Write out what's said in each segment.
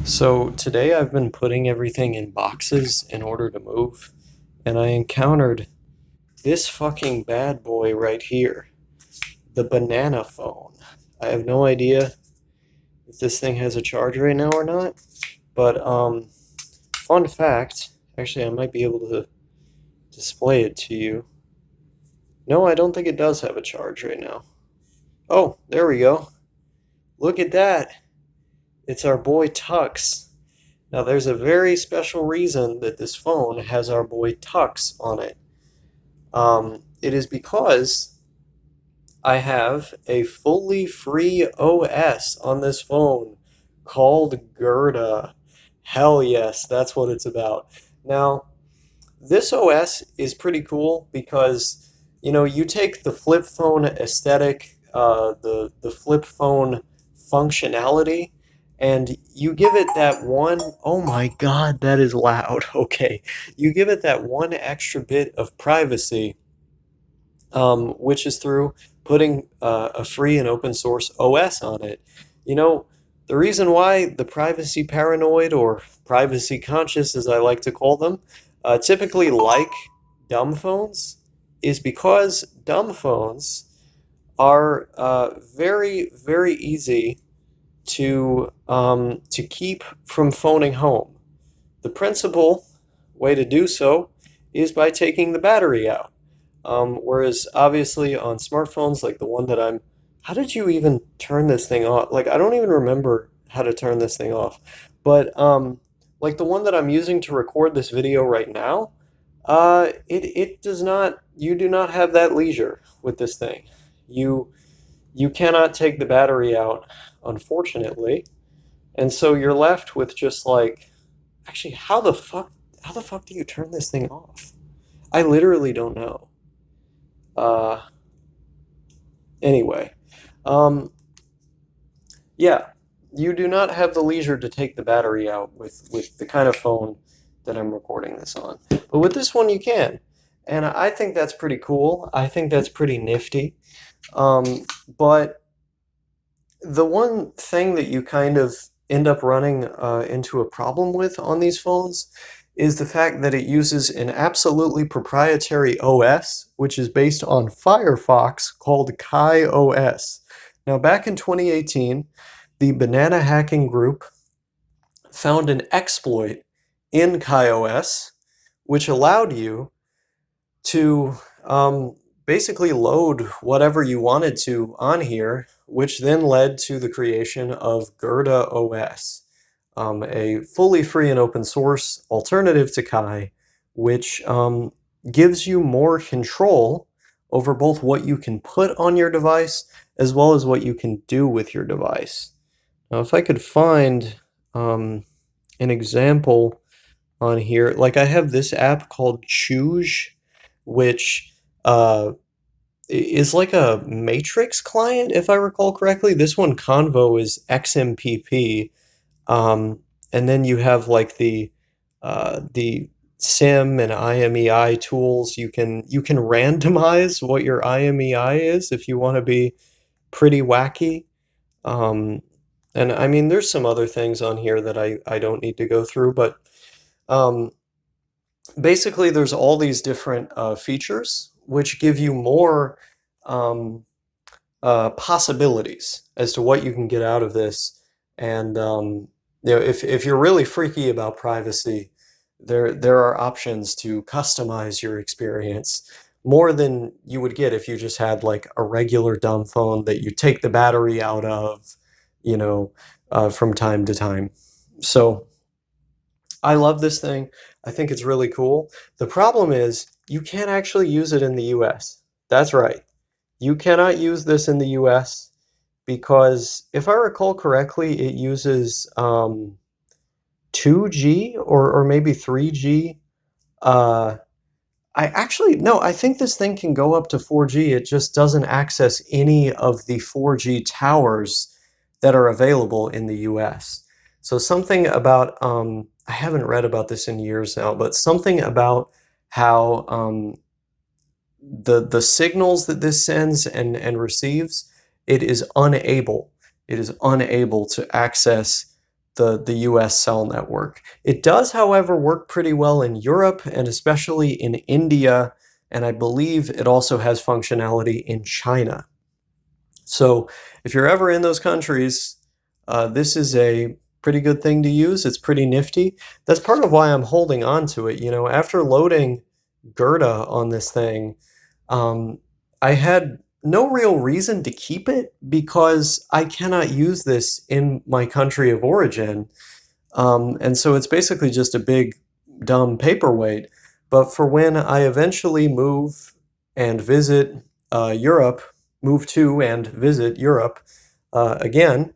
So today I've been putting everything in boxes in order to move, and I encountered this fucking bad boy right here, the banana phone. I have no idea if this thing has a charge right now or not, but fun fact, actually I might be able to display it to you. No, I don't think it does have a charge right now. Oh, there we go. Look at that. It's our boy Tux. Now, there's a very special reason that this phone has our boy Tux on it. It is because I have a fully free OS on this phone called Gerda. Hell yes, that's what it's about. Now, this OS is pretty cool because, you take the flip phone aesthetic, the flip phone functionality, and you give it that one, oh my God, that is loud. Okay. You give it that one extra bit of privacy, which is through putting a free and open source OS on it. You know, the reason why the privacy paranoid or privacy conscious, as I like to call them, typically like dumb phones is because dumb phones are very, very easy to keep from phoning home. The principal way to do so is by taking the battery out. Whereas obviously on smartphones like the one that I'm, how did you even turn this thing off? Like I don't even remember how to turn this thing off. But like the one that I'm using to record this video right now, it does not. You do not have that leisure with this thing. You you cannot take the battery out, unfortunately, and so you're left with just like, actually, how the fuck do you turn this thing off? I literally don't know. Uh, Anyway, um, yeah, you do not have the leisure to take the battery out with the kind of phone that I'm recording this on. But with this one, you can. And I think that's pretty cool. I think that's pretty nifty. But the one thing that you kind of end up running into a problem with on these phones is the fact that it uses an absolutely proprietary OS, which is based on Firefox called Kai OS. Now, back in 2018, the Banana Hacking Group found an exploit in Kai OS which allowed you to basically load whatever you wanted to on here, which then led to the creation of Gerda OS, a fully free and open source alternative to Kai, which gives you more control over both what you can put on your device as well as what you can do with your device. Now, if I could find an example on here, like I have this app called Choose, which is like a Matrix client, if I recall correctly. This one, Convo, is XMPP, and then you have like the SIM and IMEI tools. You can randomize what your IMEI is if you want to be pretty wacky. Um, and I mean, there's some other things on here that I don't need to go through, but um, basically, there's all these different features which give you more um, possibilities as to what you can get out of this. And if you're really freaky about privacy, there are options to customize your experience more than you would get if you just had like a regular dumb phone that you take the battery out of, you know, from time to time. So I love this thing. I think it's really cool. The problem is you can't actually use it in the US. That's right. You cannot use this in the US because if I recall correctly, it uses 2G or maybe 3G. Uh, I actually, no, I think this thing can go up to 4G. It just doesn't access any of the 4G towers that are available in the US. So something about, I haven't read about this in years now, but something about how the signals that this sends and receives, it is unable to access the US cell network. It does, however, work pretty well in Europe and especially in India, and I believe it also has functionality in China. So if you're ever in those countries, this is a pretty good thing to use. It's pretty nifty. That's part of why I'm holding on to it. You know, after loading Gerda on this thing, um, I had no real reason to keep it because I cannot use this in my country of origin. And so it's basically just a big, dumb paperweight. But for when I eventually move and visit Europe, move to and visit Europe again,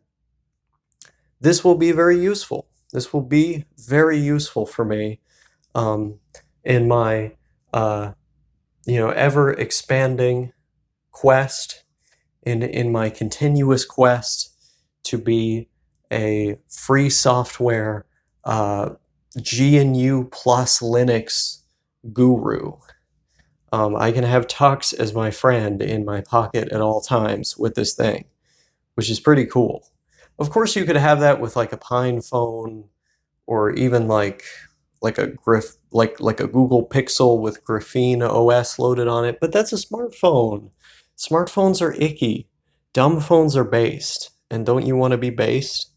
this will be very useful. This will be very useful for me um, in my, uh, ever expanding quest, in my continuous quest to be a free software uh, GNU plus Linux guru. I can have Tux as my friend in my pocket at all times with this thing, which is pretty cool. Of course, you could have that with like a Pine phone or even like like a Google Pixel with Graphene OS loaded on it, but that's a smartphone. Smartphones are icky. Dumb phones are based. And don't you want to be based?